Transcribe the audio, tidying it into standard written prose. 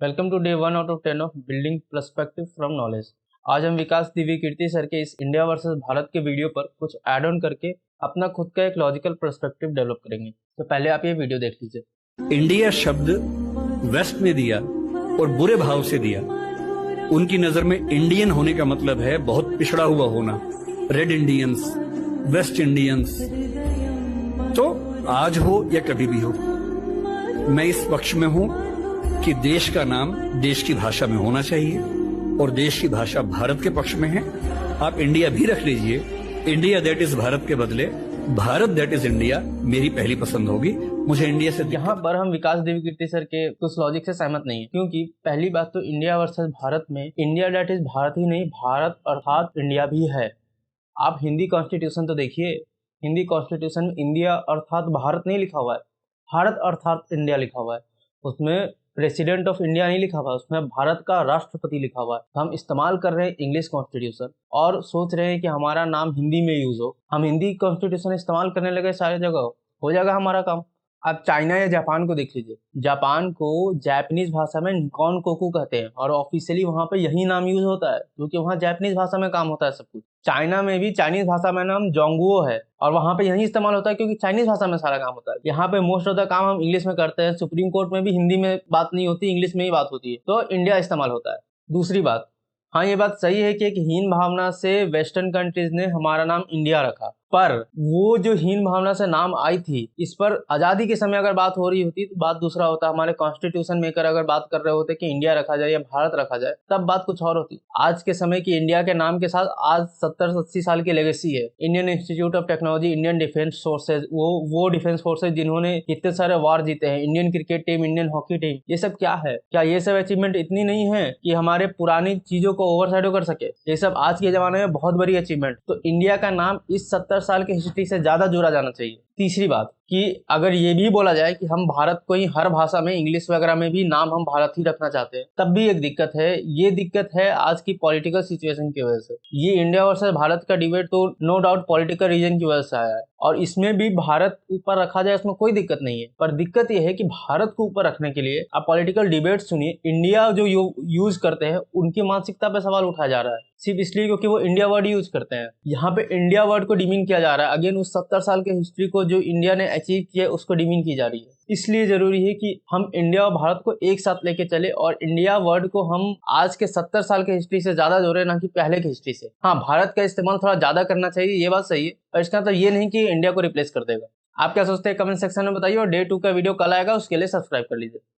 Welcome to day 1 out of 10 of building perspective from knowledge. आज हम विकास दिव्य कीर्ति sir के इस इंडिया वर्सेस भारत के वीडियो पर कुछ ऐड ऑन करके अपना खुद का एक लॉजिकल पर्सपेक्टिव डेवलप करेंगे। तो पहले आप ये वीडियो देख लीजिए। इंडिया शब्द वेस्ट ने दिया और बुरे भाव से दिया। उनकी नजर में इंडियन होने का मतलब है बहुत पिछड़ा हुआ होना, रेड इंडियंस, वेस्ट इंडियंस। तो आज हो या कभी भी हो, मैं इस पक्ष में हूं कि देश का नाम देश की भाषा में होना चाहिए और देश की भाषा भारत के पक्ष में है। आप इंडिया भी रख लीजिए, इंडिया दैट इज भारत के बदले भारत दैट इज इंडिया मेरी पहली पसंद होगी। मुझे इंडिया से यहाँ पर हम विकास दिव्य कीर्ति सर के कुछ लॉजिक से सहमत नहीं है, क्योंकि पहली बात तो इंडिया वर्सेस भारत में इंडिया दैट इज भारत ही नहीं, भारत अर्थात इंडिया भी है। आप हिंदी कॉन्स्टिट्यूशन तो देखिए, हिंदी कॉन्स्टिट्यूशन में इंडिया अर्थात भारत नहीं लिखा हुआ है, भारत अर्थात इंडिया लिखा हुआ है। उसमें प्रेसिडेंट ऑफ इंडिया नहीं लिखा हुआ, उसमें भारत का राष्ट्रपति लिखा हुआ है। तो हम इस्तेमाल कर रहे हैं इंग्लिश कॉन्स्टिट्यूशन और सोच रहे हैं कि हमारा नाम हिंदी में यूज हो। हम हिंदी कॉन्स्टिट्यूशन इस्तेमाल करने लगे सारी जगह, हो जाएगा हमारा काम। आप चाइना या जापान को देख लीजिए, जापान को जापानीज भाषा में निकॉन कोकू कहते हैं और ऑफिशियली वहां पे यही नाम यूज होता है, क्योंकि वहां जापानीज भाषा में काम होता है सब कुछ। चाइना में भी चाइनीज भाषा में नाम जोंगुओ है और वहां पे यही इस्तेमाल होता है, क्योंकि चाइनीज भाषा में सारा काम होता है। यहाँ पे मोस्ट ऑफ द काम हम इंग्लिश में करते हैं। सुप्रीम कोर्ट में भी हिंदी में बात नहीं होती, इंग्लिश में ही बात होती है, तो इंडिया इस्तेमाल होता है। दूसरी बात, हाँ ये बात सही है कि एक हीन भावना से वेस्टर्न कंट्रीज ने हमारा नाम इंडिया रखा, पर वो जो हीन भावना से नाम आई थी, इस पर आजादी के समय अगर बात हो रही होती तो बात दूसरा होता। हमारे कॉन्स्टिट्यूशन मेकर अगर बात कर रहे होते कि इंडिया रखा जाए या भारत रखा जाए, तब बात कुछ और होती। आज के समय की इंडिया के नाम के साथ आज 70-80 साल की लेगेसी है। Indian institute of technology, Indian defence forces, वो डिफेंस फोर्सेज जिन्होंने इतने सारे वार जीते हैं, Indian cricket team, Indian hockey team, ये सब क्या है? क्या ये सब अचीवमेंट इतनी नहीं है कि हमारे पुरानी चीजों को ओवरशैडो कर सके? ये सब आज के जमाने में बहुत बड़ी अचीवमेंट। तो इंडिया का नाम इस 70 साल की हिस्ट्री से ज्यादा जोड़ा जाना चाहिए। तीसरी बात कि अगर ये भी बोला जाए कि हम भारत को ही हर भाषा में, इंग्लिश वगैरह में भी नाम हम भारत ही रखना चाहते हैं, तब भी एक दिक्कत है। ये दिक्कत है आज की पॉलिटिकल सिचुएशन की वजह से। ये इंडिया वर्सेस भारत का डिबेट तो नो डाउट पॉलिटिकल रीजन की वजह से आया है और इसमें भी भारत ऊपर रखा जाए, इसमें कोई दिक्कत नहीं है। पर दिक्कत यह है कि भारत को ऊपर रखने के लिए आप पॉलिटिकल डिबेट सुनिए, इंडिया जो यूज करते हैं उनकी मानसिकता पर सवाल उठाया जा रहा है, सिर्फ इसलिए क्योंकि वो इंडिया वर्ड यूज करते हैं। यहाँ पे इंडिया वर्ड को डिमीन किया जा रहा है। अगेन उस 70 साल के हिस्ट्री को जो इंडिया ने अचीव किया उसको डिमीन की जा रही है। इसलिए जरूरी है कि हम इंडिया और भारत को एक साथ लेके चले और इंडिया वर्ड को हम आज के 70 साल के हिस्ट्री से ज्यादा जोड़े, ना कि पहले की हिस्ट्री से। हाँ, भारत का इस्तेमाल थोड़ा ज्यादा करना चाहिए, ये बात सही है, और इसका मतलब ये नहीं कि इंडिया को रिप्लेस कर देगा। आप क्या सोचते हैं कमेंट सेक्शन में बताइए, और डे 2 का वीडियो कल आएगा, उसके लिए सब्सक्राइब कर लीजिए।